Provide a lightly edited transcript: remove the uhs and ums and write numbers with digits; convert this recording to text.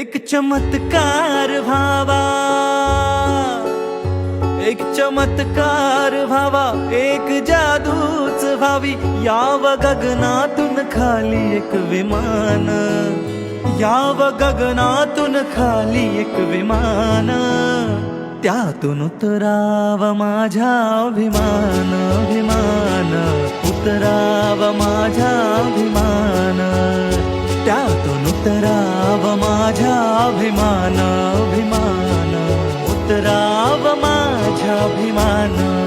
एक चमत्कार व्हावा, एक चमत्कार व्हावा, एक जादूच व्हावी, याव गगनातून खाली एक विमान, याव गगनातून खाली एक विमान, त्यातून उतराव माझा अभिमान, अभिमान, उतराव माझा अभिमान, त्यातून उतराव माझा अभिमान, अभिमान, उतराव माझा अभिमान.